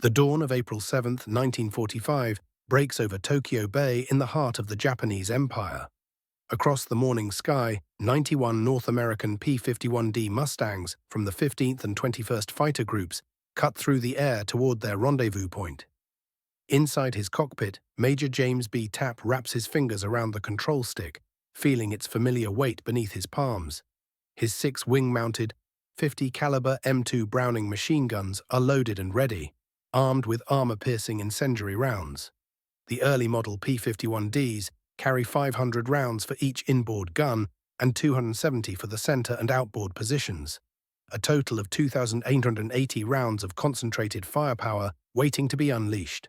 The dawn of April 7, 1945, breaks over Tokyo Bay in the heart of the Japanese Empire. Across the morning sky, 91 North American P-51D Mustangs from the 15th and 21st Fighter Groups cut through the air toward their rendezvous point. Inside his cockpit, Major James B. Tapp wraps his fingers around the control stick, feeling its familiar weight beneath his palms. His 6 wing-mounted, 50-caliber M2 Browning machine guns are loaded and ready, armed with armor-piercing incendiary rounds. The early model P-51Ds carry 500 rounds for each inboard gun and 270 for the center and outboard positions, a total of 2,880 rounds of concentrated firepower waiting to be unleashed.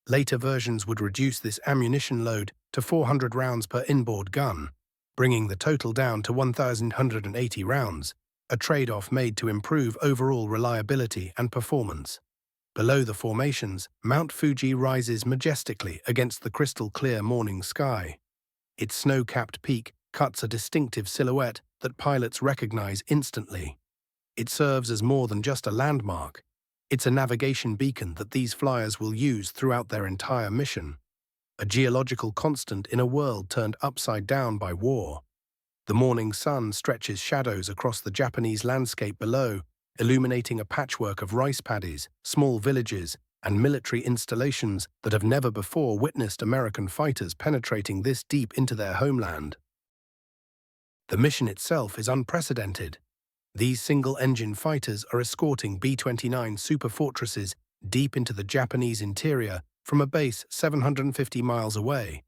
Later versions would reduce this ammunition load to 400 rounds per inboard gun, bringing the total down to 1,180 rounds, a trade-off made to improve overall reliability and performance. Below the formations, Mount Fuji rises majestically against the crystal-clear morning sky. Its snow-capped peak cuts a distinctive silhouette that pilots recognize instantly. It serves as more than just a landmark. It's a navigation beacon that these flyers will use throughout their entire mission, a geological constant in a world turned upside down by war. The morning sun stretches shadows across the Japanese landscape below, illuminating a patchwork of rice paddies, small villages, and military installations that have never before witnessed American fighters penetrating this deep into their homeland. The mission itself is unprecedented. These single-engine fighters are escorting B-29 superfortresses deep into the Japanese interior from a base 750 miles away,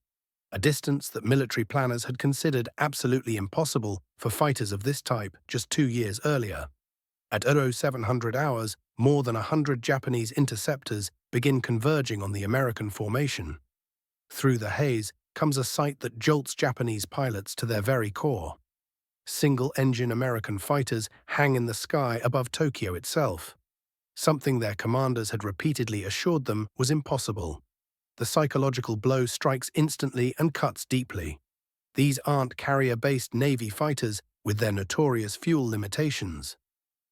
a distance that military planners had considered absolutely impossible for fighters of this type just 2 years earlier. At 0700 hours, more than 100 Japanese interceptors begin converging on the American formation. Through the haze comes a sight that jolts Japanese pilots to their very core. Single-engine American fighters hang in the sky above Tokyo itself, something their commanders had repeatedly assured them was impossible. The psychological blow strikes instantly and cuts deeply. These aren't carrier-based Navy fighters with their notorious fuel limitations.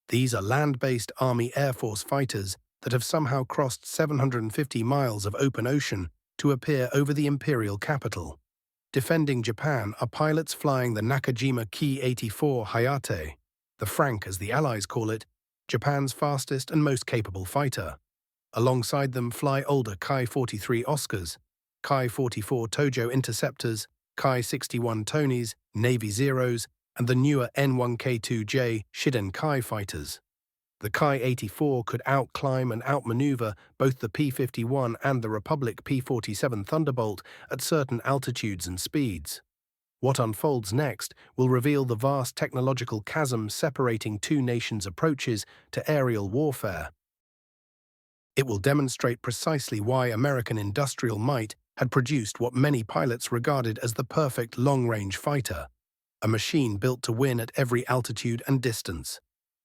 These are land-based Army Air Force fighters that have somehow crossed 750 miles of open ocean to appear over the imperial capital. Defending Japan are pilots flying the Nakajima Ki-84 Hayate, the Frank as the Allies call it, Japan's fastest and most capable fighter. Alongside them fly older Ki-43 Oscars, Ki-44 Tojo interceptors, Ki-61 Tonys, Navy Zeros, and the newer N1K2J Shidenkai fighters. The Ki-84 could outclimb and outmaneuver both the P-51 and the Republic P-47 Thunderbolt at certain altitudes and speeds. What unfolds next will reveal the vast technological chasm separating two nations' approaches to aerial warfare. It will demonstrate precisely why American industrial might had produced what many pilots regarded as the perfect long-range fighter, a machine built to win at every altitude and distance.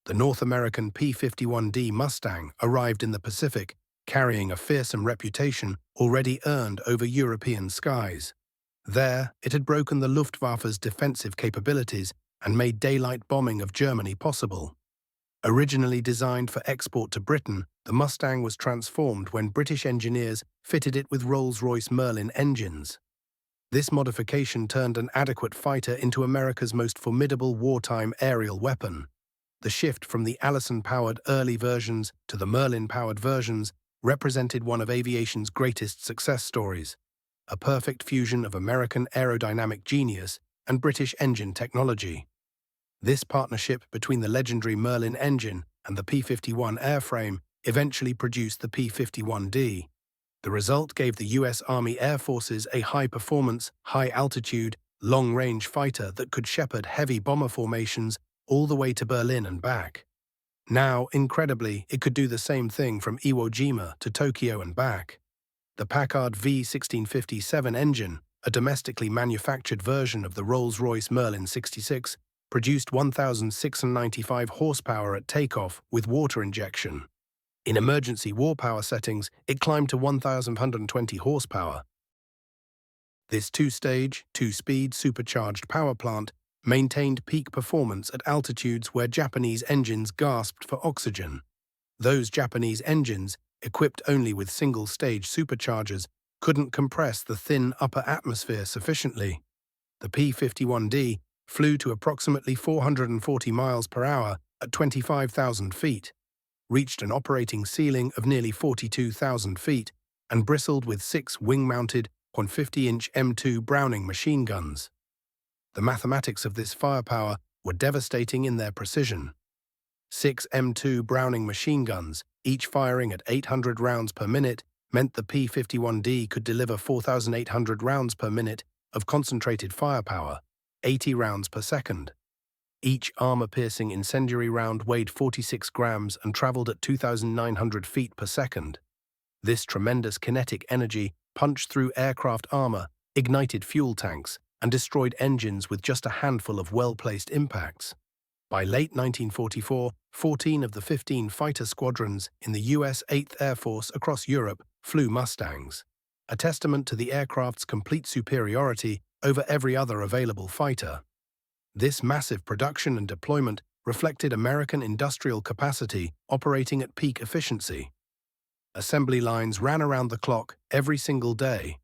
The North American P-51D Mustang arrived in the Pacific, carrying a fearsome reputation already earned over European skies. There, it had broken the Luftwaffe's defensive capabilities and made daylight bombing of Germany possible. Originally designed for export to Britain, the Mustang was transformed when British engineers fitted it with Rolls-Royce Merlin engines. This modification turned an adequate fighter into America's most formidable wartime aerial weapon. The shift from the Allison-powered early versions to the Merlin-powered versions represented one of aviation's greatest success stories, a perfect fusion of American aerodynamic genius and British engine technology. This partnership between the legendary Merlin engine and the P-51 airframe eventually produced the P-51D. The result gave the U.S. Army Air Forces a high-performance, high-altitude, long-range fighter that could shepherd heavy bomber formations all the way to Berlin and back. Now, incredibly, it could do the same thing from Iwo Jima to Tokyo and back. The Packard V1657 engine, a domestically manufactured version of the Rolls-Royce Merlin 66, produced 1,695 horsepower at takeoff with water injection. In emergency warpower settings, it climbed to 1,120 horsepower. This two-stage, two-speed supercharged power plant maintained peak performance at altitudes where Japanese engines gasped for oxygen. Those Japanese engines, equipped only with single-stage superchargers, couldn't compress the thin upper atmosphere sufficiently. The P-51D flew to approximately 440 miles per hour at 25,000 feet, reached an operating ceiling of nearly 42,000 feet, and bristled with 6 wing-mounted 150-inch M2 Browning machine guns. The mathematics of this firepower were devastating in their precision. 6 M2 Browning machine guns, each firing at 800 rounds per minute, meant the P-51D could deliver 4,800 rounds per minute of concentrated firepower, 80 rounds per second. Each armor-piercing incendiary round weighed 46 grams and traveled at 2,900 feet per second. This tremendous kinetic energy punched through aircraft armor, ignited fuel tanks, and destroyed engines with just a handful of well-placed impacts. By late 1944, 14 of the 15 fighter squadrons in the U.S. 8th Air Force across Europe flew Mustangs, a testament to the aircraft's complete superiority over every other available fighter. This massive production and deployment reflected American industrial capacity operating at peak efficiency. Assembly lines ran around the clock every single day.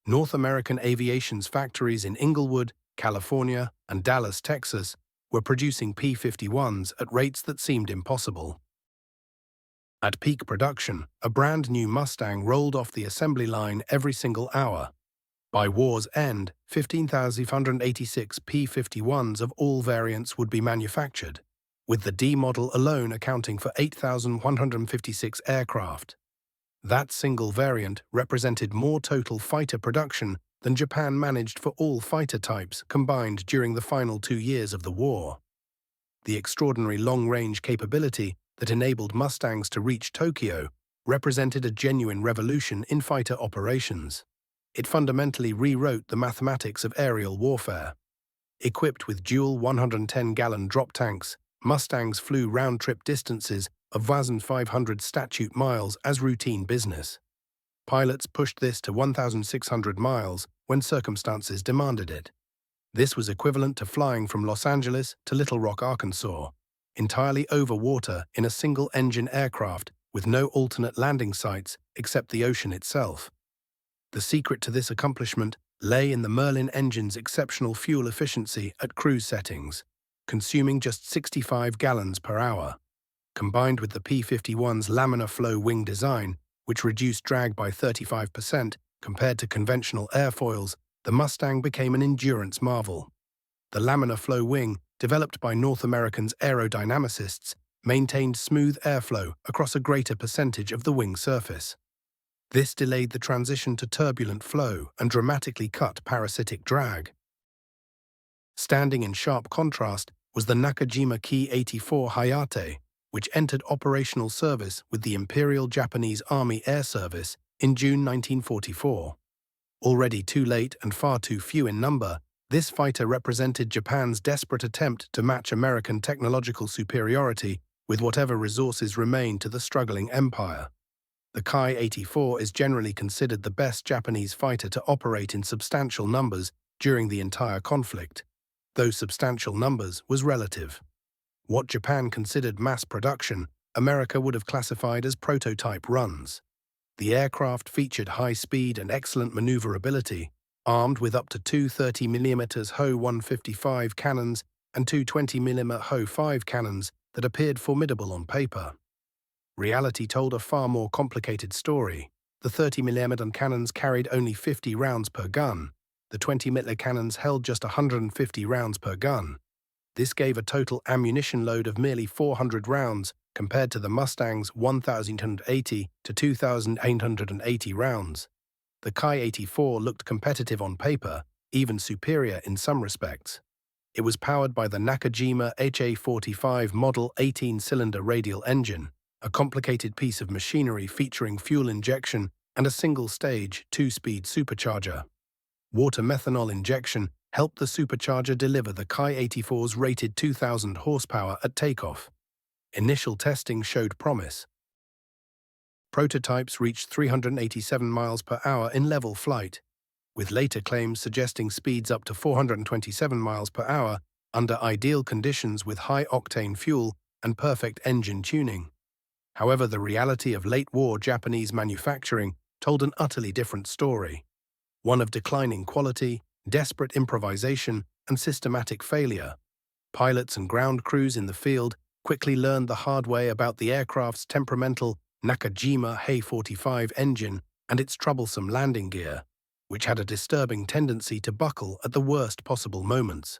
North American Aviation's factories in Inglewood, California, and Dallas, Texas, were producing P-51s at rates that seemed impossible. At peak production, a brand new Mustang rolled off the assembly line every single hour. By war's end, 15,586 P-51s of all variants would be manufactured, with the D model alone accounting for 8,156 aircraft. That single variant represented more total fighter production than Japan managed for all fighter types combined during the final 2 years of the war. The extraordinary long-range capability that enabled Mustangs to reach Tokyo represented a genuine revolution in fighter operations. It fundamentally rewrote the mathematics of aerial warfare. Equipped with dual 110-gallon drop tanks, Mustangs flew round-trip distances of 1,500 statute miles as routine business. Pilots pushed this to 1,600 miles when circumstances demanded it. This was equivalent to flying from Los Angeles to Little Rock, Arkansas, entirely over water in a single-engine aircraft with no alternate landing sites except the ocean itself. The secret to this accomplishment lay in the Merlin engine's exceptional fuel efficiency at cruise settings, consuming just 65 gallons per hour. Combined with the P-51's laminar flow wing design, which reduced drag by 35% compared to conventional airfoils, the Mustang became an endurance marvel. The laminar flow wing, developed by North American's aerodynamicists, maintained smooth airflow across a greater percentage of the wing surface. This delayed the transition to turbulent flow and dramatically cut parasitic drag. Standing in sharp contrast was the Nakajima Ki-84 Hayate, which entered operational service with the Imperial Japanese Army Air Service in June 1944. Already too late and far too few in number, this fighter represented Japan's desperate attempt to match American technological superiority with whatever resources remained to the struggling empire. The Ki-84 is generally considered the best Japanese fighter to operate in substantial numbers during the entire conflict, though substantial numbers was relative. What Japan considered mass production, America would have classified as prototype runs. The aircraft featured high speed and excellent maneuverability, armed with up to two 30mm Ho-155 cannons and two 20mm Ho-5 cannons that appeared formidable on paper. Reality told a far more complicated story. The 30mm cannons carried only 50 rounds per gun. The 20mm cannons held just 150 rounds per gun. This gave a total ammunition load of merely 400 rounds compared to the Mustang's 1,880 to 2,880 rounds. The Ki-84 looked competitive on paper, even superior in some respects. It was powered by the Nakajima HA-45 Model 18-cylinder radial engine, a complicated piece of machinery featuring fuel injection and a single-stage, two-speed supercharger. Water methanol injection helped the supercharger deliver the Ki-84's rated 2,000 horsepower at takeoff. Initial testing showed promise. Prototypes reached 387 miles per hour in level flight, with later claims suggesting speeds up to 427 miles per hour under ideal conditions with high-octane fuel and perfect engine tuning. However, the reality of late-war Japanese manufacturing told an utterly different story, one of declining quality, desperate improvisation, and systematic failure. Pilots and ground crews in the field quickly learned the hard way about the aircraft's temperamental Nakajima He-45 engine and its troublesome landing gear, which had a disturbing tendency to buckle at the worst possible moments.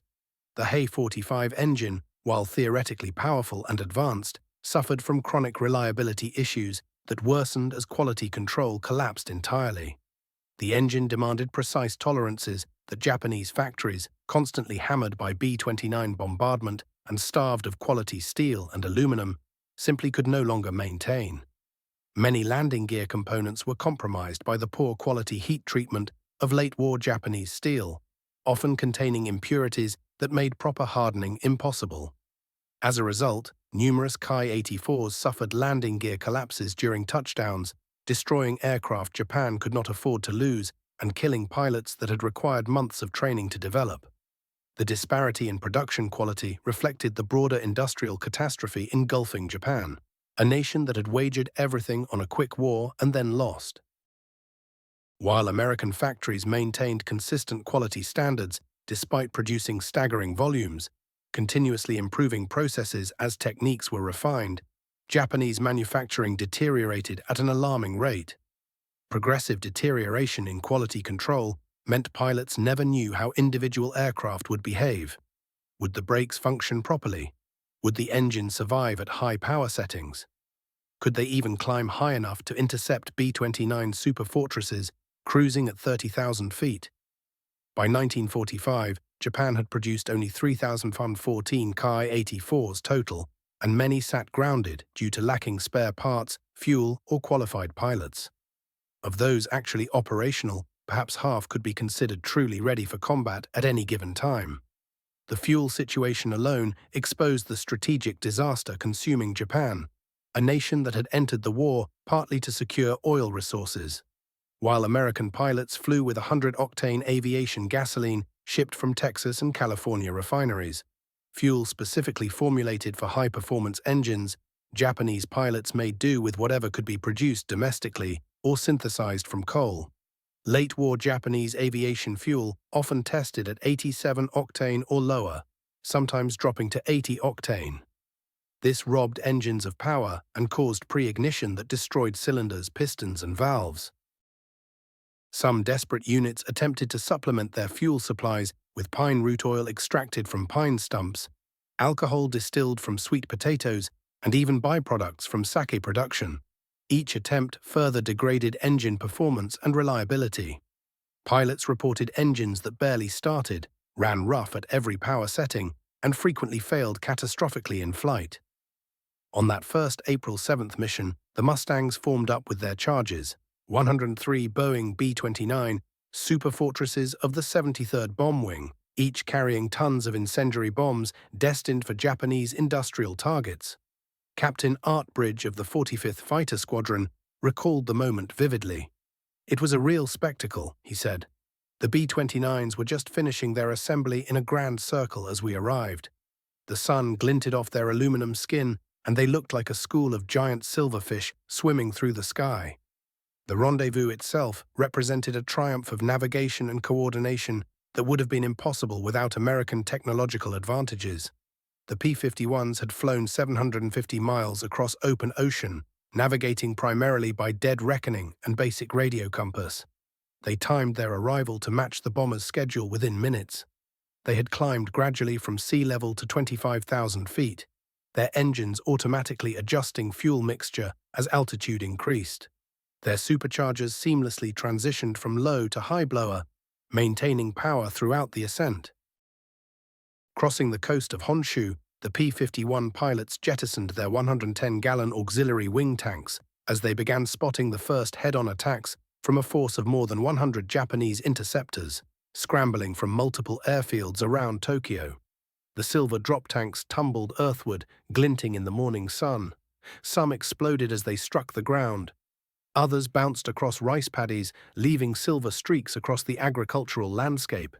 The He-45 engine, while theoretically powerful and advanced, suffered from chronic reliability issues that worsened as quality control collapsed entirely. The engine demanded precise tolerances that Japanese factories, constantly hammered by B-29 bombardment and starved of quality steel and aluminum, simply could no longer maintain. Many landing gear components were compromised by the poor quality heat treatment of late-war Japanese steel, often containing impurities that made proper hardening impossible. As a result, numerous Ki-84s suffered landing gear collapses during touchdowns, destroying aircraft Japan could not afford to lose and killing pilots that had required months of training to develop. The disparity in production quality reflected the broader industrial catastrophe engulfing Japan, a nation that had wagered everything on a quick war and then lost. While American factories maintained consistent quality standards despite producing staggering volumes, continuously improving processes as techniques were refined, Japanese manufacturing deteriorated at an alarming rate. Progressive deterioration in quality control meant pilots never knew how individual aircraft would behave. Would the brakes function properly? Would the engine survive at high power settings? Could they even climb high enough to intercept B-29 superfortresses cruising at 30,000 feet? By 1945, Japan had produced only 3,014 Ki-84s total, and many sat grounded due to lacking spare parts, fuel, or qualified pilots. Of those actually operational, perhaps half could be considered truly ready for combat at any given time. The fuel situation alone exposed the strategic disaster consuming Japan, a nation that had entered the war partly to secure oil resources. While American pilots flew with 100-octane aviation gasoline shipped from Texas and California refineries, fuel specifically formulated for high-performance engines, Japanese pilots made do with whatever could be produced domestically or synthesized from coal. Late-war Japanese aviation fuel often tested at 87 octane or lower, sometimes dropping to 80 octane. This robbed engines of power and caused pre-ignition that destroyed cylinders, pistons, and valves. Some desperate units attempted to supplement their fuel supplies with pine root oil extracted from pine stumps, alcohol distilled from sweet potatoes, and even byproducts from sake production. Each attempt further degraded engine performance and reliability. Pilots reported engines that barely started, ran rough at every power setting, and frequently failed catastrophically in flight. On that first April 7th mission, the Mustangs formed up with their charges, 103 Boeing B-29 superfortresses of the 73rd Bomb Wing, each carrying tons of incendiary bombs destined for Japanese industrial targets. Captain Art Bridge of the 45th Fighter Squadron recalled the moment vividly. "It was a real spectacle," he said. "The B-29s were just finishing their assembly in a grand circle as we arrived. The sun glinted off their aluminum skin, and they looked like a school of giant silverfish swimming through the sky. The rendezvous itself represented a triumph of navigation and coordination that would have been impossible without American technological advantages. The P-51s had flown 750 miles across open ocean, navigating primarily by dead reckoning and basic radio compass. They timed their arrival to match the bomber's schedule within minutes. They had climbed gradually from sea level to 25,000 feet, their engines automatically adjusting fuel mixture as altitude increased. Their superchargers seamlessly transitioned from low to high blower, maintaining power throughout the ascent. Crossing the coast of Honshu, the P-51 pilots jettisoned their 110-gallon auxiliary wing tanks as they began spotting the first head-on attacks from a force of more than 100 Japanese interceptors, scrambling from multiple airfields around Tokyo. The silver drop tanks tumbled earthward, glinting in the morning sun. Some exploded as they struck the ground. Others bounced across rice paddies, leaving silver streaks across the agricultural landscape.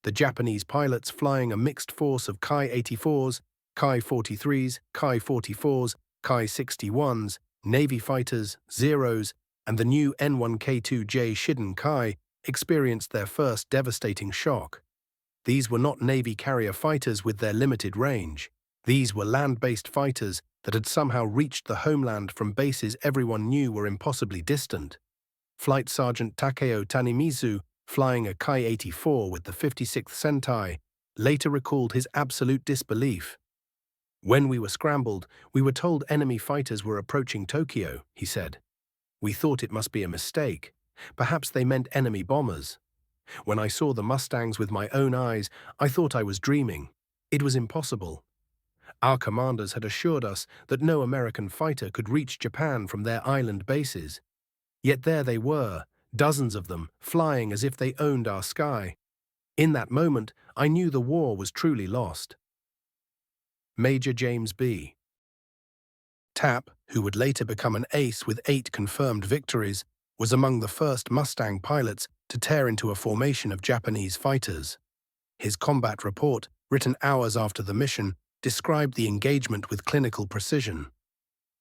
The Japanese pilots, flying a mixed force of Ki-84s, Ki-43s, Ki-44s, Ki-61s, Navy fighters, Zeros, and the new N-1K2J Shiden Kai experienced their first devastating shock. These were not Navy carrier fighters with their limited range. These were land-based fighters that had somehow reached the homeland from bases everyone knew were impossibly distant. Flight Sergeant Takeo Tanimizu, flying a Ki-84 with the 56th Sentai, later recalled his absolute disbelief. "When we were scrambled, we were told enemy fighters were approaching Tokyo," he said. "We thought it must be a mistake. Perhaps they meant enemy bombers. When I saw the Mustangs with my own eyes, I thought I was dreaming. It was impossible. Our commanders had assured us that no American fighter could reach Japan from their island bases. Yet there they were, dozens of them, flying as if they owned our sky. In that moment, I knew the war was truly lost." Major James B. Tapp, who would later become an ace with 8 confirmed victories, was among the first Mustang pilots to tear into a formation of Japanese fighters. His combat report, written hours after the mission, described the engagement with clinical precision.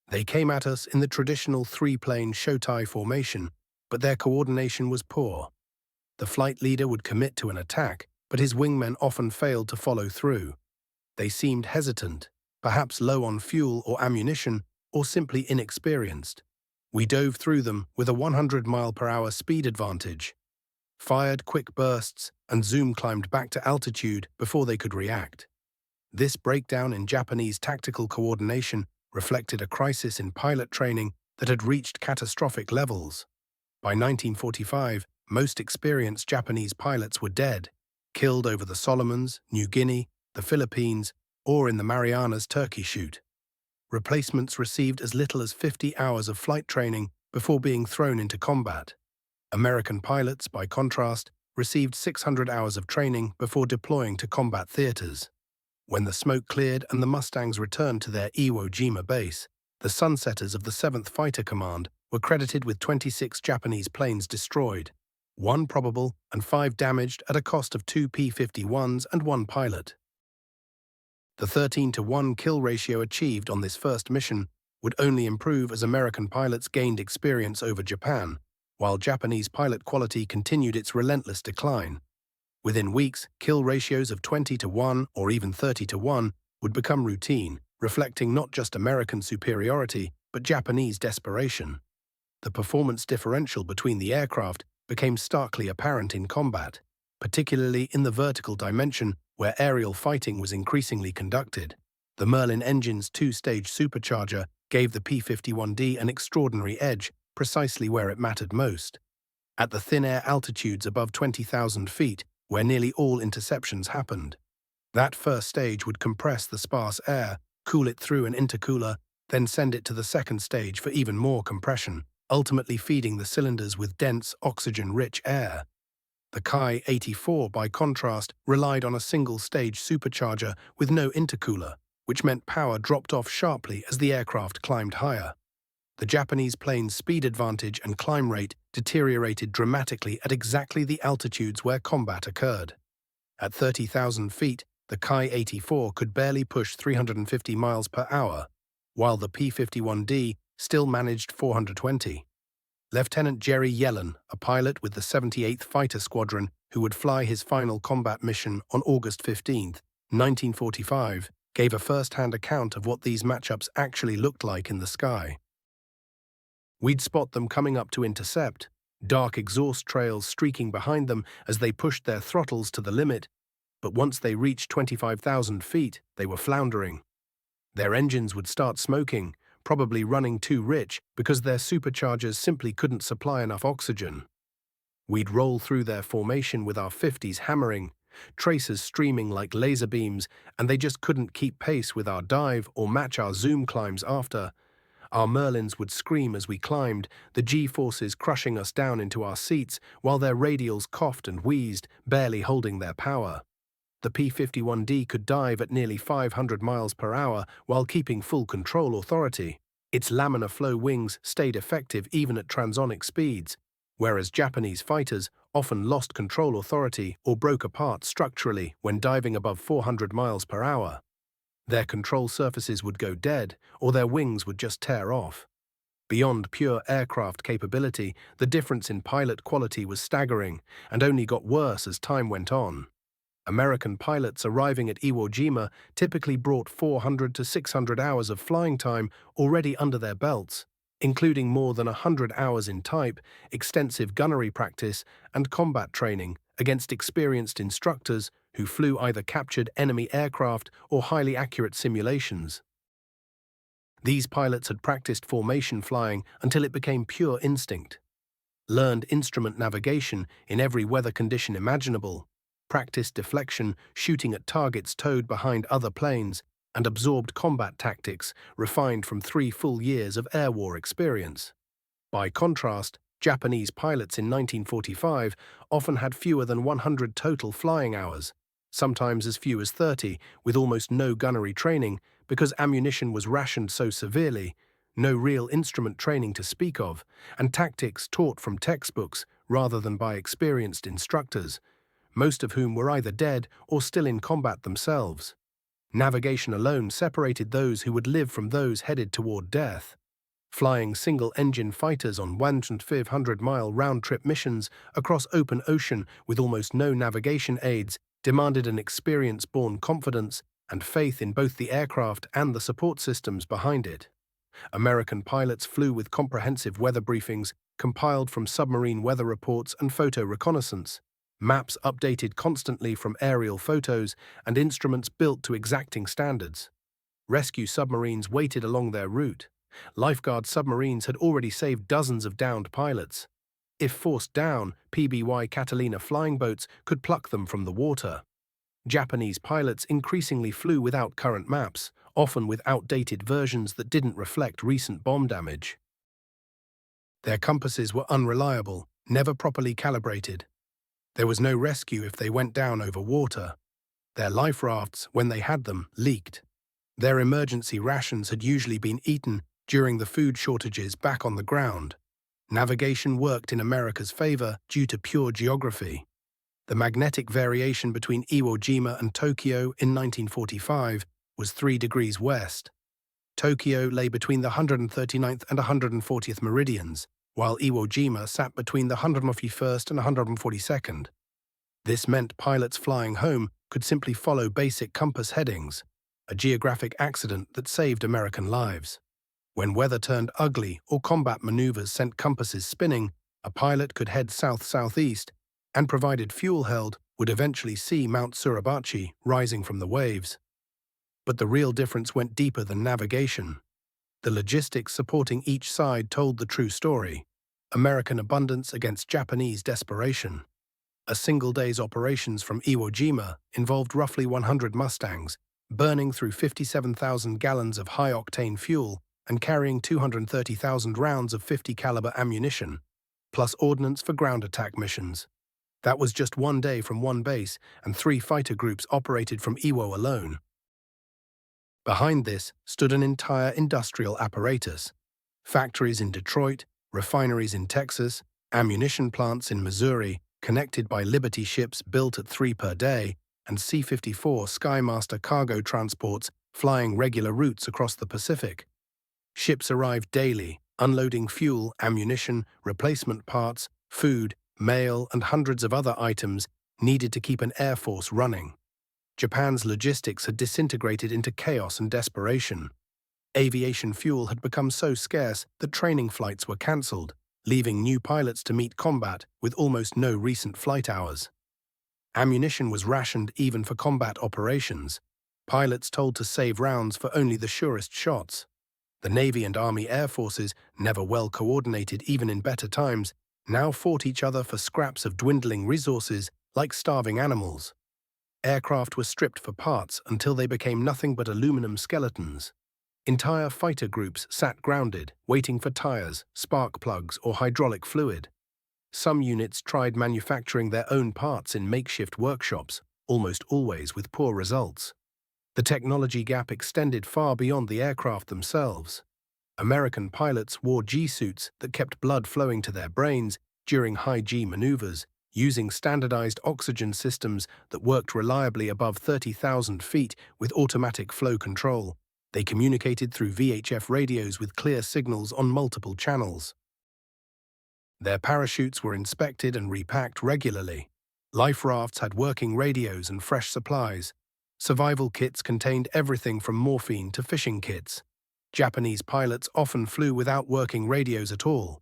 "They came at us in the traditional 3-plane Shotai formation, but their coordination was poor. The flight leader would commit to an attack, but his wingmen often failed to follow through. They seemed hesitant, perhaps low on fuel or ammunition, or simply inexperienced. We dove through them with a 100-mile-per-hour speed advantage, fired quick bursts, and zoom climbed back to altitude before they could react." This breakdown in Japanese tactical coordination reflected a crisis in pilot training that had reached catastrophic levels. By 1945, most experienced Japanese pilots were dead, killed over the Solomons, New Guinea, the Philippines, or in the Marianas Turkey Shoot. Replacements received as little as 50 hours of flight training before being thrown into combat. American pilots, by contrast, received 600 hours of training before deploying to combat theaters. When the smoke cleared and the Mustangs returned to their Iwo Jima base, the Sunsetters of the 7th Fighter Command were credited with 26 Japanese planes destroyed, 1 probable and 5 damaged at a cost of 2 P-51s and 1 pilot. The 13-to-1 kill ratio achieved on this first mission would only improve as American pilots gained experience over Japan, while Japanese pilot quality continued its relentless decline. Within weeks, kill ratios of 20-to-1 or even 30-to-1 would become routine, reflecting not just American superiority, but Japanese desperation. The performance differential between the aircraft became starkly apparent in combat, particularly in the vertical dimension where aerial fighting was increasingly conducted. The Merlin engine's 2-stage supercharger gave the P-51D an extraordinary edge precisely where it mattered most. At the thin air altitudes above 20,000 feet, where nearly all interceptions happened. That first stage would compress the sparse air, cool it through an intercooler, then send it to the second stage for even more compression, ultimately feeding the cylinders with dense, oxygen-rich air. The Ki-84, by contrast, relied on a single-stage supercharger with no intercooler, which meant power dropped off sharply as the aircraft climbed higher. The Japanese plane's speed advantage and climb rate deteriorated dramatically at exactly the altitudes where combat occurred. At 30,000 feet, the Ki-84 could barely push 350 miles per hour, while the P-51D still managed 420. Lieutenant Jerry Yellen, a pilot with the 78th Fighter Squadron who would fly his final combat mission on August 15, 1945, gave a first-hand account of what these matchups actually looked like in the sky. "We'd spot them coming up to intercept, dark exhaust trails streaking behind them as they pushed their throttles to the limit, but once they reached 25,000 feet, they were floundering. Their engines would start smoking, probably running too rich because their superchargers simply couldn't supply enough oxygen. We'd roll through their formation with our 50s hammering, tracers streaming like laser beams, and they just couldn't keep pace with our dive or match our zoom climbs after. Our Merlins would scream as we climbed, the G-forces crushing us down into our seats, while their radials coughed and wheezed, barely holding their power. The P-51D could dive at nearly 500 miles per hour while keeping full control authority. Its laminar flow wings stayed effective even at transonic speeds, whereas Japanese fighters often lost control authority or broke apart structurally when diving above 400 miles per hour. Their control surfaces would go dead, or their wings would just tear off. Beyond pure aircraft capability, the difference in pilot quality was staggering and only got worse as time went on. American pilots arriving at Iwo Jima typically brought 400 to 600 hours of flying time already under their belts, including more than 100 hours in type, extensive gunnery practice, and combat training against experienced instructors who flew either captured enemy aircraft or highly accurate simulations. These pilots had practiced formation flying until it became pure instinct, learned instrument navigation in every weather condition imaginable, practiced deflection, shooting at targets towed behind other planes, and absorbed combat tactics refined from 3 full years of air war experience. By contrast, Japanese pilots in 1945 often had fewer than 100 total flying hours, sometimes as few as 30, with almost no gunnery training because ammunition was rationed so severely, no real instrument training to speak of, and tactics taught from textbooks rather than by experienced instructors, most of whom were either dead or still in combat themselves. Navigation alone separated those who would live from those headed toward death. Flying single-engine fighters on 1,500-mile round-trip missions across open ocean with almost no navigation aids demanded an experience-born confidence and faith in both the aircraft and the support systems behind it. American pilots flew with comprehensive weather briefings compiled from submarine weather reports and photo reconnaissance, maps updated constantly from aerial photos, and instruments built to exacting standards. Rescue submarines waited along their route. Lifeguard submarines had already saved dozens of downed pilots. If forced down, PBY Catalina flying boats could pluck them from the water. Japanese pilots increasingly flew without current maps, often with outdated versions that didn't reflect recent bomb damage. Their compasses were unreliable, never properly calibrated. There was no rescue if they went down over water. Their life rafts, when they had them, leaked. Their emergency rations had usually been eaten during the food shortages back on the ground. Navigation worked in America's favor due to pure geography. The magnetic variation between Iwo Jima and Tokyo in 1945 was 3 degrees west. Tokyo lay between the 139th and 140th meridians, while Iwo Jima sat between the 141st and 142nd. This meant pilots flying home could simply follow basic compass headings, a geographic accident that saved American lives. When weather turned ugly or combat maneuvers sent compasses spinning, a pilot could head south-southeast and, provided fuel held, would eventually see Mount Suribachi rising from the waves. But the real difference went deeper than navigation. The logistics supporting each side told the true story: American abundance against Japanese desperation. A single day's operations from Iwo Jima involved roughly 100 Mustangs, burning through 57,000 gallons of high-octane fuel and carrying 230,000 rounds of 50 caliber ammunition, plus ordnance for ground attack missions. That was just one day from one base, and 3 fighter groups operated from Iwo alone. Behind this stood an entire industrial apparatus: factories in Detroit, refineries in Texas, ammunition plants in Missouri, connected by Liberty ships built at 3 per day, and C-54 Skymaster cargo transports flying regular routes across the Pacific. Ships arrived daily, unloading fuel, ammunition, replacement parts, food, mail, and hundreds of other items needed to keep an air force running. Japan's logistics had disintegrated into chaos and desperation. Aviation fuel had become so scarce that training flights were cancelled, leaving new pilots to meet combat with almost no recent flight hours. Ammunition was rationed even for combat operations, pilots told to save rounds for only the surest shots. The Navy and Army Air Forces, never well coordinated even in better times, now fought each other for scraps of dwindling resources like starving animals. Aircraft were stripped for parts until they became nothing but aluminum skeletons. Entire fighter groups sat grounded, waiting for tires, spark plugs, or hydraulic fluid. Some units tried manufacturing their own parts in makeshift workshops, almost always with poor results. The technology gap extended far beyond the aircraft themselves. American pilots wore G-suits that kept blood flowing to their brains during high-G maneuvers, Using standardized oxygen systems that worked reliably above 30,000 feet with automatic flow control, they communicated through VHF radios with clear signals on multiple channels. Their parachutes were inspected and repacked regularly. Life rafts had working radios and fresh supplies. Survival kits contained everything from morphine to fishing kits. Japanese pilots often flew without working radios at all.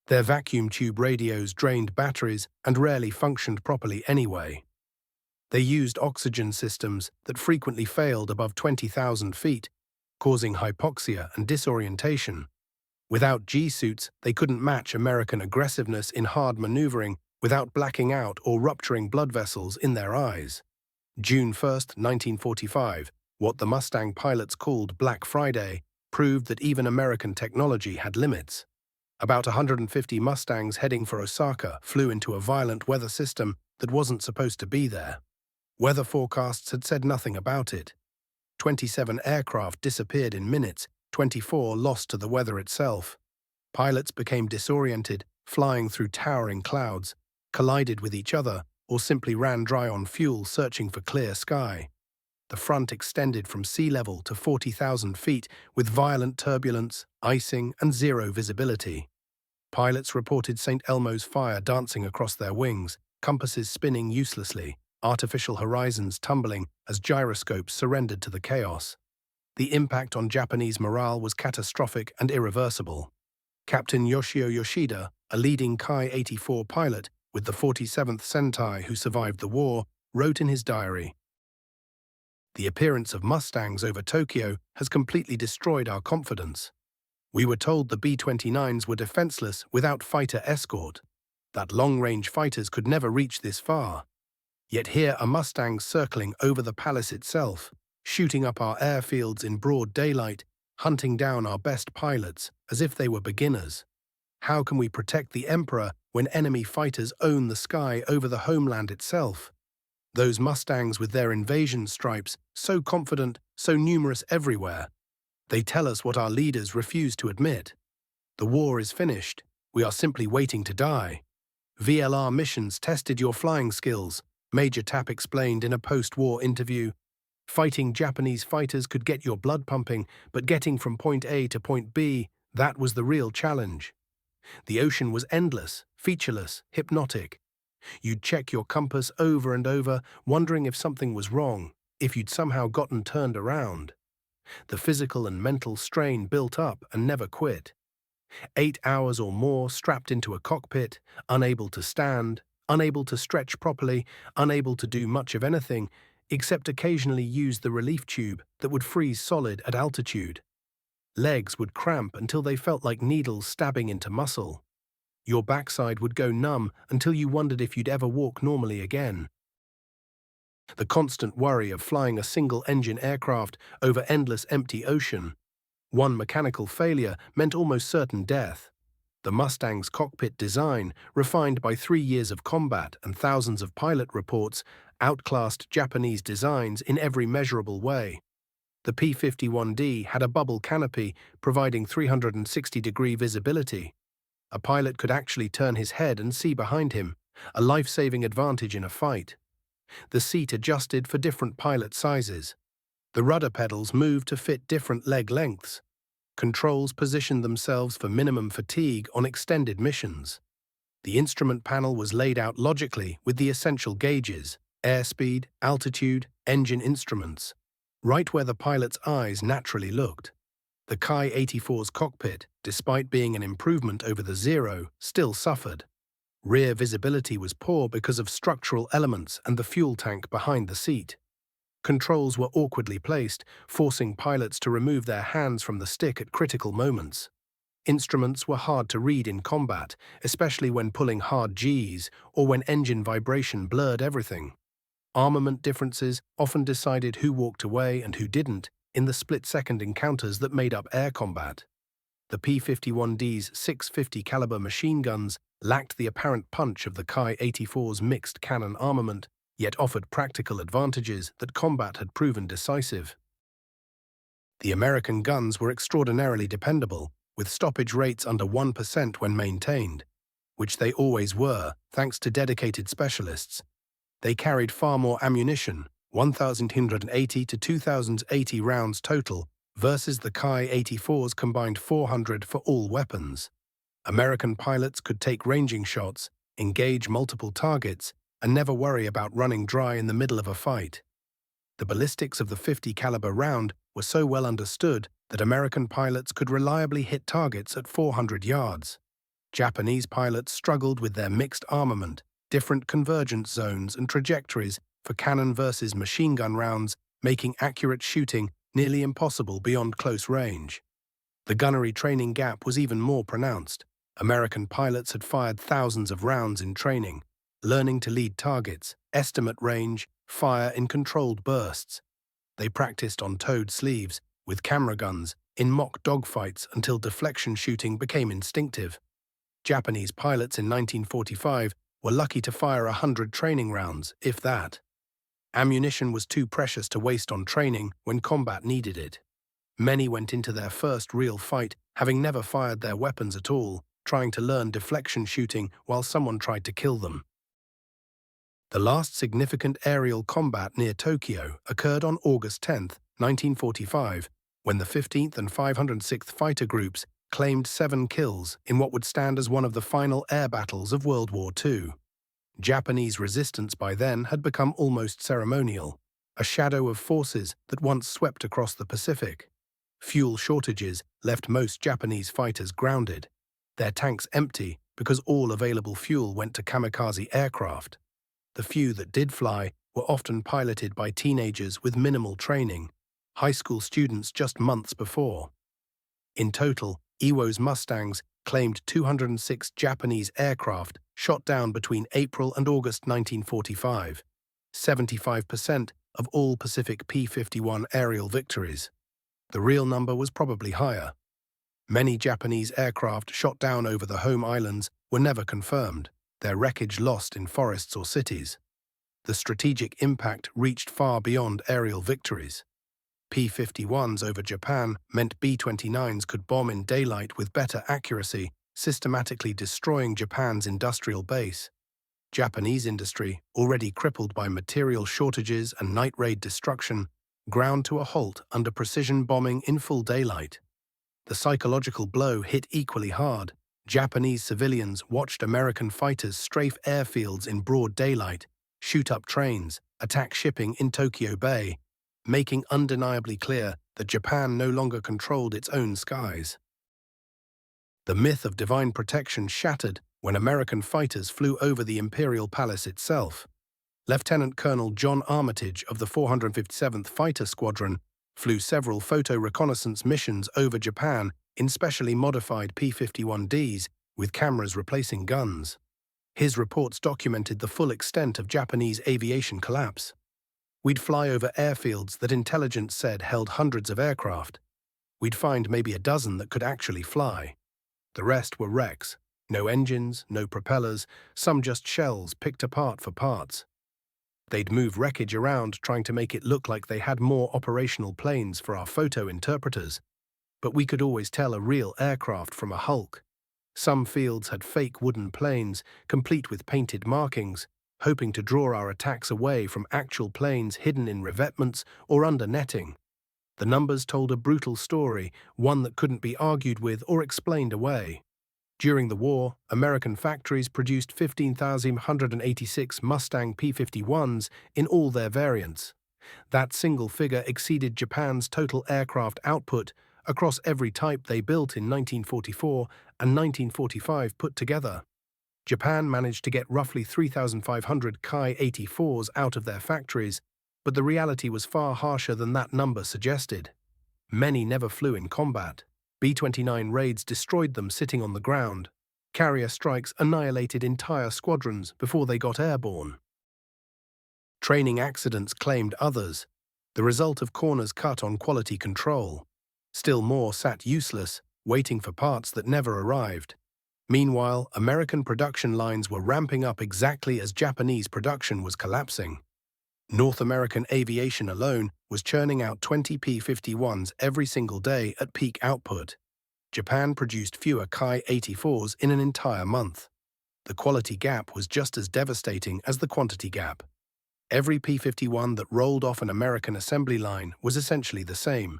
Their vacuum tube radios drained batteries and rarely functioned properly anyway. They used oxygen systems that frequently failed above 20,000 feet, causing hypoxia and disorientation. Without G-suits, they couldn't match American aggressiveness in hard maneuvering without blacking out or rupturing blood vessels in their eyes. June 1, 1945, what the Mustang pilots called Black Friday, proved that even American technology had limits. About 150 Mustangs heading for Osaka flew into a violent weather system that wasn't supposed to be there. Weather forecasts had said nothing about it. 27 aircraft disappeared in minutes, 24 lost to the weather itself. Pilots became disoriented, flying through towering clouds, collided with each other, or simply ran dry on fuel searching for clear sky. The front extended from sea level to 40,000 feet with violent turbulence, icing, and zero visibility. Pilots reported St. Elmo's fire dancing across their wings, compasses spinning uselessly, artificial horizons tumbling as gyroscopes surrendered to the chaos. The impact on Japanese morale was catastrophic and irreversible. Captain Yoshio Yoshida, a leading Ki-84 pilot with the 47th Sentai who survived the war, wrote in his diary, "The appearance of Mustangs over Tokyo has completely destroyed our confidence. We were told the B-29s were defenseless without fighter escort, that long-range fighters could never reach this far. Yet here are Mustangs circling over the palace itself, shooting up our airfields in broad daylight, hunting down our best pilots as if they were beginners. How can we protect the Emperor when enemy fighters own the sky over the homeland itself? Those Mustangs with their invasion stripes, so confident, so numerous everywhere. They tell us what our leaders refuse to admit. The war is finished. We are simply waiting to die. VLR missions tested your flying skills," Major Tapp explained in a post-war interview. "Fighting Japanese fighters could get your blood pumping, but getting from point A to point B, that was the real challenge. The ocean was endless, featureless, hypnotic. You'd check your compass over and over, wondering if something was wrong, if you'd somehow gotten turned around. The physical and mental strain built up and never quit. 8 hours or more strapped into a cockpit, unable to stand, unable to stretch properly, unable to do much of anything, except occasionally use the relief tube that would freeze solid at altitude. Legs would cramp until they felt like needles stabbing into muscle. Your backside would go numb until you wondered if you'd ever walk normally again. The constant worry of flying a single-engine aircraft over endless empty ocean. One mechanical failure meant almost certain death. The Mustang's cockpit design, refined by 3 years of combat and thousands of pilot reports, outclassed Japanese designs in every measurable way. The P-51D had a bubble canopy providing 360-degree visibility. A pilot could actually turn his head and see behind him, a life-saving advantage in a fight. The seat adjusted for different pilot sizes. The rudder pedals moved to fit different leg lengths. Controls positioned themselves for minimum fatigue on extended missions. The instrument panel was laid out logically with the essential gauges, airspeed, altitude, engine instruments, right where the pilot's eyes naturally looked. The Ki-84's cockpit, despite being an improvement over the Zero, still suffered. Rear visibility was poor because of structural elements and the fuel tank behind the seat. Controls were awkwardly placed, forcing pilots to remove their hands from the stick at critical moments. Instruments were hard to read in combat, especially when pulling hard Gs or when engine vibration blurred everything. Armament differences often decided who walked away and who didn't in the split-second encounters that made up air combat. The P-51D's 650 caliber machine guns lacked the apparent punch of the Ki-84's mixed cannon armament, yet offered practical advantages that combat had proven decisive. The American guns were extraordinarily dependable, with stoppage rates under 1% when maintained. which they always were, thanks to dedicated specialists. They carried far more ammunition, 1,280 to 2,080 rounds total, versus the Ki-84's combined 400 for all weapons. American pilots could take ranging shots, engage multiple targets, and never worry about running dry in the middle of a fight. The ballistics of the 50 caliber round were so well understood that American pilots could reliably hit targets at 400 yards. Japanese pilots struggled with their mixed armament, different convergence zones and trajectories for cannon versus machine gun rounds, making accurate shooting nearly impossible beyond close range. The gunnery training gap was even more pronounced. American pilots had fired thousands of rounds in training, learning to lead targets, estimate range, fire in controlled bursts. They practiced on towed sleeves, with camera guns, in mock dogfights until deflection shooting became instinctive. Japanese pilots in 1945 were lucky to fire 100 training rounds, if that. Ammunition was too precious to waste on training when combat needed it. Many went into their first real fight having never fired their weapons at all, trying to learn deflection shooting while someone tried to kill them. The last significant aerial combat near Tokyo occurred on August 10, 1945, when the 15th and 506th Fighter Groups claimed 7 kills in what would stand as one of the final air battles of World War II. Japanese resistance by then had become almost ceremonial, a shadow of forces that once swept across the Pacific. Fuel shortages left most Japanese fighters grounded, their tanks empty because all available fuel went to kamikaze aircraft. The few that did fly were often piloted by teenagers with minimal training, high school students just months before. In total, Iwo's Mustangs claimed 206 Japanese aircraft shot down between April and August 1945, 75% of all Pacific P-51 aerial victories. The real number was probably higher. Many Japanese aircraft shot down over the home islands were never confirmed, their wreckage lost in forests or cities. The strategic impact reached far beyond aerial victories. P-51s over Japan meant B-29s could bomb in daylight with better accuracy, systematically destroying Japan's industrial base. Japanese industry, already crippled by material shortages and night raid destruction, ground to a halt under precision bombing in full daylight. The psychological blow hit equally hard. Japanese civilians watched American fighters strafe airfields in broad daylight, shoot up trains, attack shipping in Tokyo Bay, making undeniably clear that Japan no longer controlled its own skies. The myth of divine protection shattered when American fighters flew over the Imperial Palace itself. Lieutenant Colonel John Armitage of the 457th Fighter Squadron flew several photo reconnaissance missions over Japan in specially modified P-51Ds with cameras replacing guns. His reports documented the full extent of Japanese aviation collapse. We'd fly over airfields that intelligence said held hundreds of aircraft. We'd find maybe a dozen that could actually fly. The rest were wrecks. No engines, no propellers, some just shells picked apart for parts. They'd move wreckage around trying to make it look like they had more operational planes for our photo interpreters, but we could always tell a real aircraft from a hulk. Some fields had fake wooden planes, complete with painted markings, hoping to draw our attacks away from actual planes hidden in revetments or under netting. The numbers told a brutal story, one that couldn't be argued with or explained away. During the war, American factories produced 15,186 Mustang P-51s in all their variants. That single figure exceeded Japan's total aircraft output across every type they built in 1944 and 1945 put together. Japan managed to get roughly 3,500 Ki-84s out of their factories, but the reality was far harsher than that number suggested. Many never flew in combat. B-29 raids destroyed them sitting on the ground. Carrier strikes annihilated entire squadrons before they got airborne. Training accidents claimed others, the result of corners cut on quality control. Still more sat useless, waiting for parts that never arrived. Meanwhile, American production lines were ramping up exactly as Japanese production was collapsing. North American aviation alone was churning out 20 P-51s every single day at peak output. Japan produced fewer Ki-84s in an entire month. The quality gap was just as devastating as the quantity gap. Every P-51 that rolled off an American assembly line was essentially the same,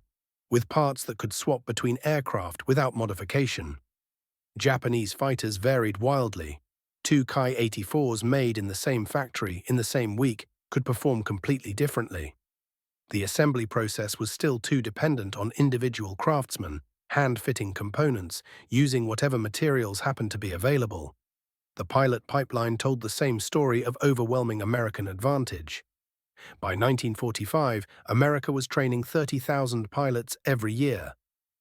with parts that could swap between aircraft without modification. Japanese fighters varied wildly. Two Ki-84s made in the same factory in the same week could perform completely differently. The assembly process was still too dependent on individual craftsmen, hand-fitting components, using whatever materials happened to be available. The pilot pipeline told the same story of overwhelming American advantage. By 1945, America was training 30,000 pilots every year.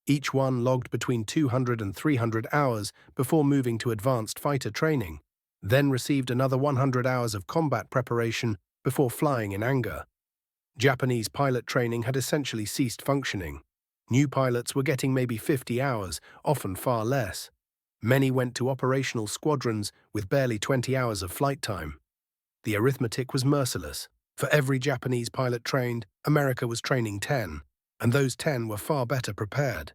Each one logged between 200 and 300 hours before moving to advanced fighter training, then received another 100 hours of combat preparation before flying in anger. Japanese pilot training had essentially ceased functioning. New pilots were getting maybe 50 hours, often far less. Many went to operational squadrons with barely 20 hours of flight time. The arithmetic was merciless. For every Japanese pilot trained, America was training 10, and those 10 were far better prepared.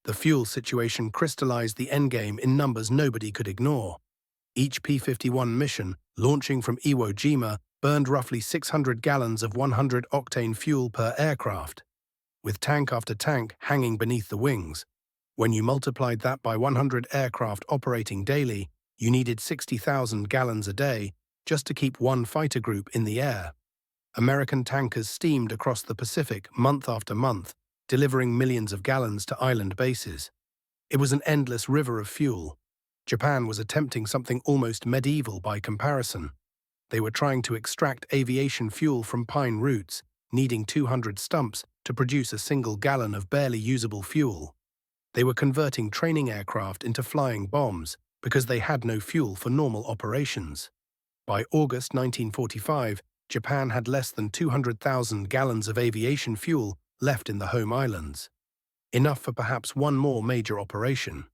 The fuel situation crystallized the endgame in numbers nobody could ignore. Each P-51 mission, launching from Iwo Jima, burned roughly 600 gallons of 100-octane fuel per aircraft, with tank after tank hanging beneath the wings. When you multiplied that by 100 aircraft operating daily, you needed 60,000 gallons a day just to keep one fighter group in the air. American tankers steamed across the Pacific month after month, delivering millions of gallons to island bases. It was an endless river of fuel. Japan was attempting something almost medieval by comparison. They were trying to extract aviation fuel from pine roots, needing 200 stumps to produce a single gallon of barely usable fuel. They were converting training aircraft into flying bombs because they had no fuel for normal operations. By August 1945, Japan had less than 200,000 gallons of aviation fuel left in the home islands. Enough for perhaps one more major operation.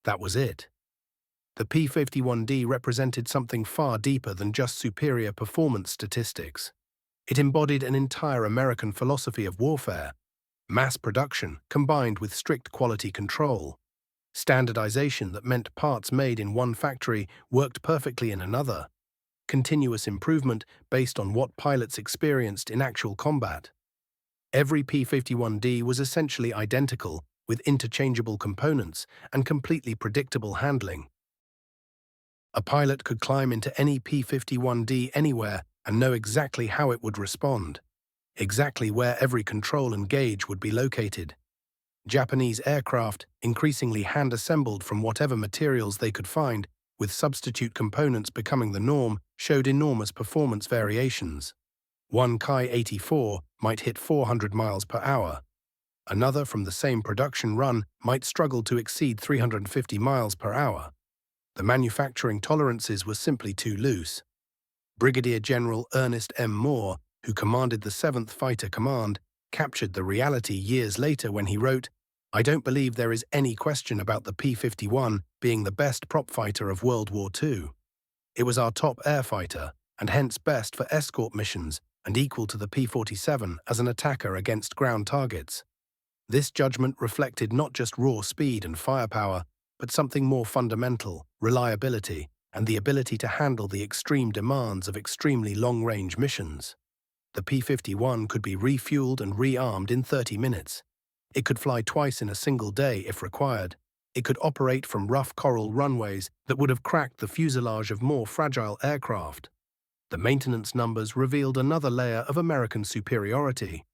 That was it. The P-51D represented something far deeper than just superior performance statistics. It embodied an entire American philosophy of warfare. Mass production combined with strict quality control. Standardization that meant parts made in one factory worked perfectly in another. Continuous improvement based on what pilots experienced in actual combat. Every P-51D was essentially identical, with interchangeable components and completely predictable handling. A pilot could climb into any P-51D anywhere and know exactly how it would respond, exactly where every control and gauge would be located. Japanese aircraft, increasingly hand-assembled from whatever materials they could find, with substitute components becoming the norm, showed enormous performance variations. One Ki-84 might hit 400 miles per hour. Another from the same production run might struggle to exceed 350 miles per hour. The manufacturing tolerances were simply too loose. Brigadier General Ernest M. Moore, who commanded the 7th Fighter Command, captured the reality years later when he wrote, "I don't believe there is any question about the P-51 being the best prop fighter of World War II. It was our top air fighter, and hence best for escort missions and equal to the P-47 as an attacker against ground targets." This judgment reflected not just raw speed and firepower, but something more fundamental, reliability, and the ability to handle the extreme demands of extremely long-range missions. The P-51 could be refueled and rearmed in 30 minutes. It could fly twice in a single day if required. It could operate from rough coral runways that would have cracked the fuselage of more fragile aircraft. The maintenance numbers revealed another layer of American superiority.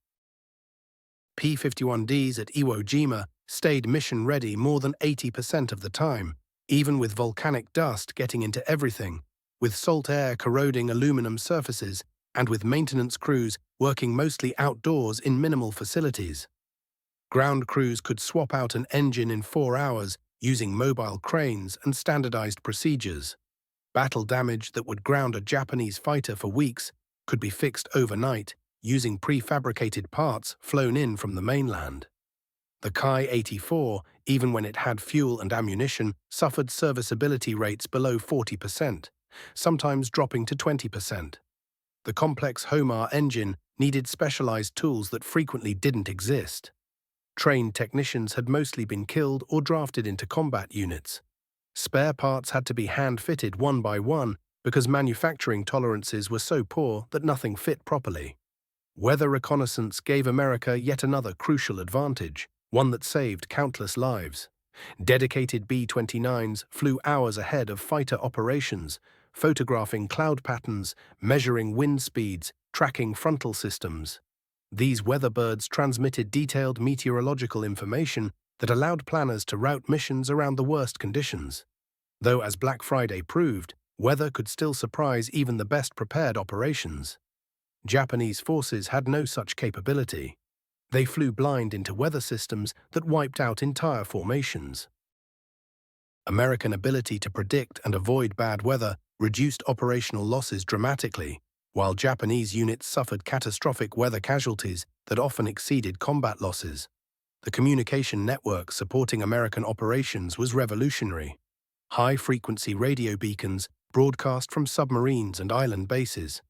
P-51Ds at Iwo Jima stayed mission-ready more than 80% of the time, even with volcanic dust getting into everything, with salt air corroding aluminum surfaces, and with maintenance crews working mostly outdoors in minimal facilities. Ground crews could swap out an engine in 4 hours using mobile cranes and standardized procedures. Battle damage that would ground a Japanese fighter for weeks could be fixed overnight using prefabricated parts flown in from the mainland. The Ki-84, even when it had fuel and ammunition, suffered serviceability rates below 40%, sometimes dropping to 20%. The complex Homar engine needed specialized tools that frequently didn't exist. Trained technicians had mostly been killed or drafted into combat units. Spare parts had to be hand-fitted one by one because manufacturing tolerances were so poor that nothing fit properly. Weather reconnaissance gave America yet another crucial advantage, one that saved countless lives. Dedicated B-29s flew hours ahead of fighter operations, photographing cloud patterns, measuring wind speeds, tracking frontal systems. These weatherbirds transmitted detailed meteorological information that allowed planners to route missions around the worst conditions. Though, as Black Friday proved, weather could still surprise even the best-prepared operations. Japanese forces had no such capability. They flew blind into weather systems that wiped out entire formations. American ability to predict and avoid bad weather reduced operational losses dramatically, while Japanese units suffered catastrophic weather casualties that often exceeded combat losses. The communication network supporting American operations was revolutionary. High-frequency radio beacons broadcast from submarines and island bases.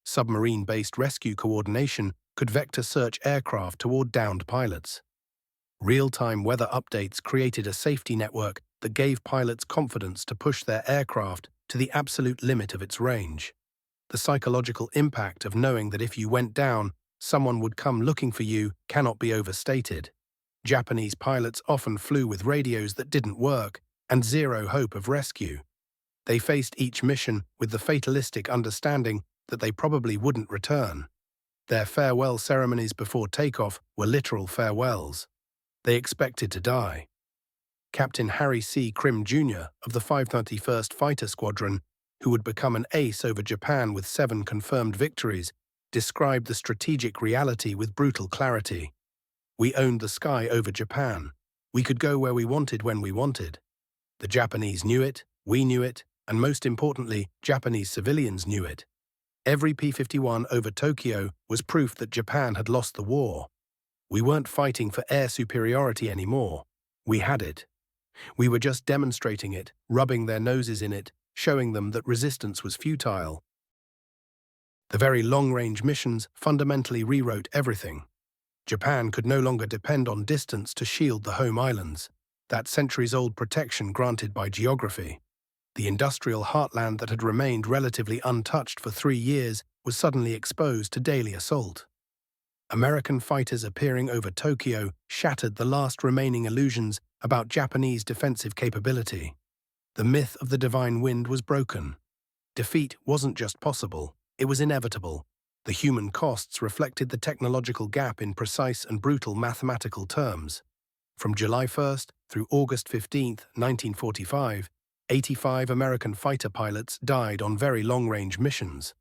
Submarine-based rescue coordination could vector search aircraft toward downed pilots. Real-time weather updates created a safety network that gave pilots confidence to push their aircraft to the absolute limit of its range. The psychological impact of knowing that if you went down, someone would come looking for you cannot be overstated. Japanese pilots often flew with radios that didn't work and zero hope of rescue. They faced each mission with the fatalistic understanding that they probably wouldn't return. Their farewell ceremonies before takeoff were literal farewells. They expected to die. Captain Harry C. Krim Jr. of the 531st Fighter Squadron, who would become an ace over Japan with 7 confirmed victories, described the strategic reality with brutal clarity. "We owned the sky over Japan. We could go where we wanted when we wanted. The Japanese knew it, we knew it, and most importantly, Japanese civilians knew it. Every P-51 over Tokyo was proof that Japan had lost the war. We weren't fighting for air superiority anymore. We had it. We were just demonstrating it, rubbing their noses in it, showing them that resistance was futile." The very long-range missions fundamentally rewrote everything. Japan could no longer depend on distance to shield the home islands, that centuries-old protection granted by geography. The industrial heartland that had remained relatively untouched for 3 years was suddenly exposed to daily assault. American fighters appearing over Tokyo shattered the last remaining illusions about Japanese defensive capability. The myth of the divine wind was broken. Defeat wasn't just possible, it was inevitable. The human costs reflected the technological gap in precise and brutal mathematical terms. From July 1st through August 15, 1945, 85 American fighter pilots died on very long-range missions.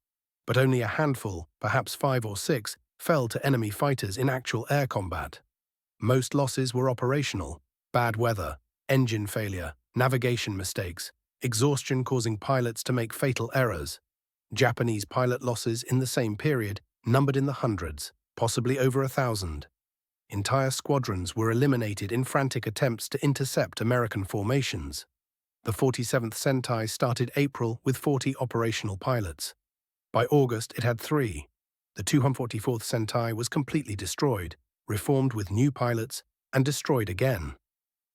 But only a handful, perhaps 5 or 6, fell to enemy fighters in actual air combat. Most losses were operational: bad weather, engine failure, navigation mistakes, exhaustion causing pilots to make fatal errors. Japanese pilot losses in the same period numbered in the hundreds, possibly over 1,000. Entire squadrons were eliminated in frantic attempts to intercept American formations. The 47th Sentai started April with 40 operational pilots. By August, it had 3. The 244th Sentai was completely destroyed, reformed with new pilots, and destroyed again.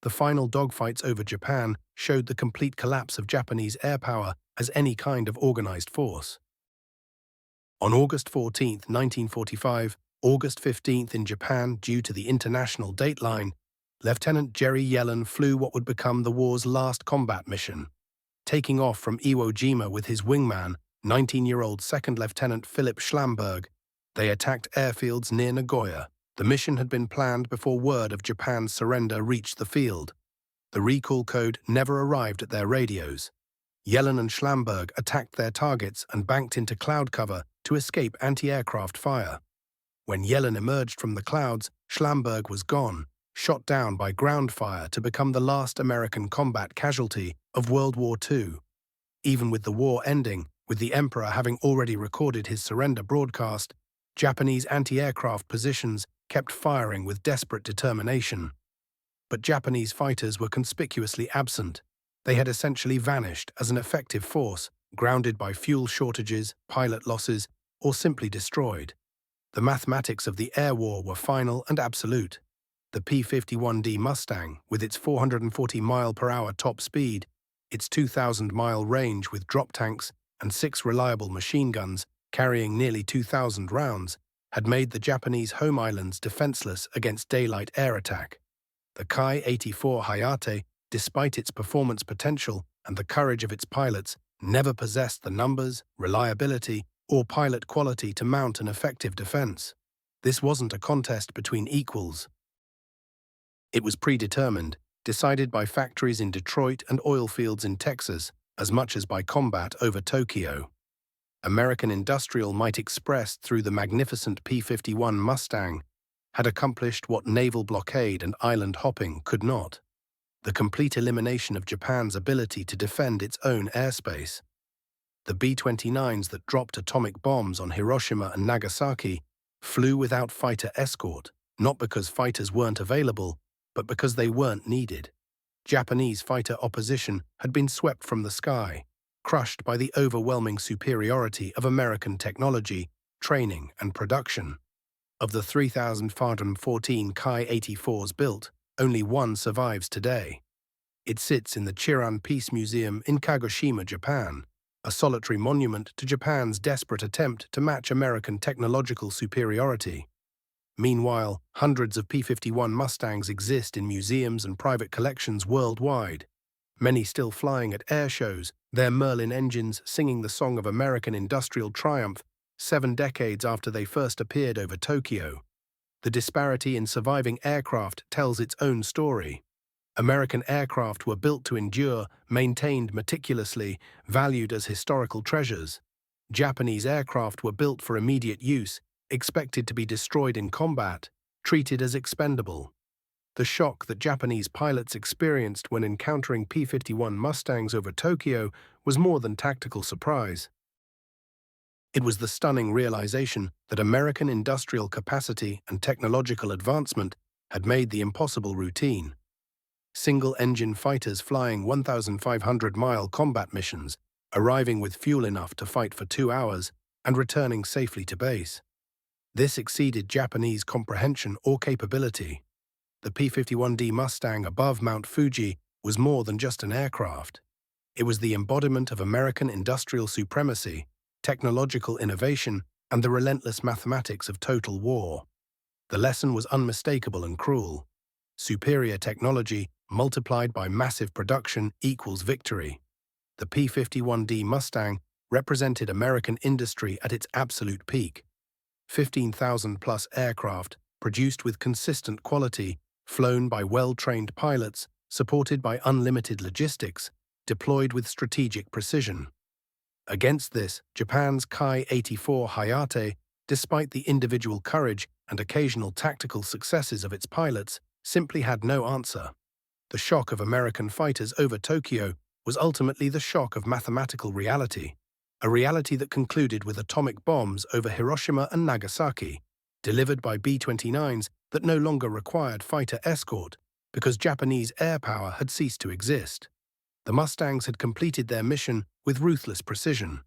The final dogfights over Japan showed the complete collapse of Japanese air power as any kind of organized force. On August 14, 1945, August 15th in Japan due to the international dateline, Lieutenant Jerry Yellen flew what would become the war's last combat mission. Taking off from Iwo Jima with his wingman, 19-year-old Second Lieutenant Philip Schlamberg, they attacked airfields near Nagoya. The mission had been planned before word of Japan's surrender reached the field. The recall code never arrived at their radios. Yellen and Schlamberg attacked their targets and banked into cloud cover to escape anti-aircraft fire. When Yellen emerged from the clouds, Schlamberg was gone, shot down by ground fire to become the last American combat casualty of World War II. Even with the war ending, with the Emperor having already recorded his surrender broadcast, Japanese anti-aircraft positions kept firing with desperate determination. But Japanese fighters were conspicuously absent. They had essentially vanished as an effective force, grounded by fuel shortages, pilot losses, or simply destroyed. The mathematics of the air war were final and absolute. The P-51D Mustang, with its 440-mile-per-hour top speed, Its 2,000-mile range with drop tanks and 6 reliable machine guns carrying nearly 2,000 rounds had made the Japanese home islands defenseless against daylight air attack. The Ki-84 Hayate, despite its performance potential and the courage of its pilots, never possessed the numbers, reliability, or pilot quality to mount an effective defense. This wasn't a contest between equals. It was predetermined, decided by factories in Detroit and oil fields in Texas, as much as by combat over Tokyo. American industrial might express through the magnificent P-51 Mustang had accomplished what naval blockade and island hopping could not: the complete elimination of Japan's ability to defend its own airspace. The B-29s that dropped atomic bombs on Hiroshima and Nagasaki flew without fighter escort, not because fighters weren't available, but because they weren't needed. Japanese fighter opposition had been swept from the sky, crushed by the overwhelming superiority of American technology, training, and production. Of the 3,514 Ki-84s built, only one survives today. It sits in the Chiran Peace Museum in Kagoshima, Japan, a solitary monument to Japan's desperate attempt to match American technological superiority. Meanwhile, hundreds of P-51 Mustangs exist in museums and private collections worldwide, many still flying at air shows, their Merlin engines singing the song of American industrial triumph 7 decades after they first appeared over Tokyo. The disparity in surviving aircraft tells its own story. American aircraft were built to endure, maintained meticulously, valued as historical treasures. Japanese aircraft were built for immediate use, expected to be destroyed in combat, treated as expendable. The shock that Japanese pilots experienced when encountering P-51 Mustangs over Tokyo was more than tactical surprise. It was the stunning realization that American industrial capacity and technological advancement had made the impossible routine. Single-engine fighters flying 1,500-mile combat missions, arriving with fuel enough to fight for 2 hours, and returning safely to base. This exceeded Japanese comprehension or capability. The P-51D Mustang above Mount Fuji was more than just an aircraft. It was the embodiment of American industrial supremacy, technological innovation, and the relentless mathematics of total war. The lesson was unmistakable and cruel. Superior technology multiplied by massive production equals victory. The P-51D Mustang represented American industry at its absolute peak. 15,000-plus aircraft, produced with consistent quality, flown by well-trained pilots, supported by unlimited logistics, deployed with strategic precision. Against this, Japan's Ki-84 Hayate, despite the individual courage and occasional tactical successes of its pilots, simply had no answer. The shock of American fighters over Tokyo was ultimately the shock of mathematical reality, a reality that concluded with atomic bombs over Hiroshima and Nagasaki, delivered by B-29s that no longer required fighter escort because Japanese air power had ceased to exist. The Mustangs had completed their mission with ruthless precision.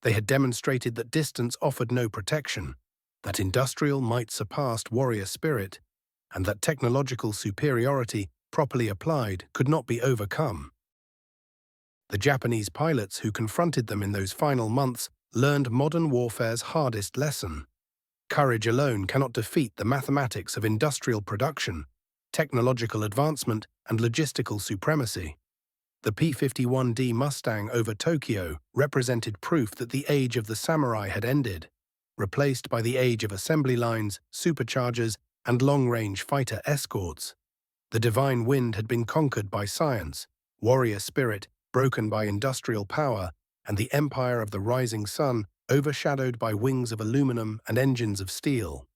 They had demonstrated that distance offered no protection, that industrial might surpassed warrior spirit, and that technological superiority, properly applied, could not be overcome. The Japanese pilots who confronted them in those final months learned modern warfare's hardest lesson. Courage alone cannot defeat the mathematics of industrial production, technological advancement, and logistical supremacy. The P-51D Mustang over Tokyo represented proof that the age of the samurai had ended, replaced by the age of assembly lines, superchargers, and long-range fighter escorts. The divine wind had been conquered by science, warrior spirit broken by industrial power, and the empire of the rising sun overshadowed by wings of aluminum and engines of steel.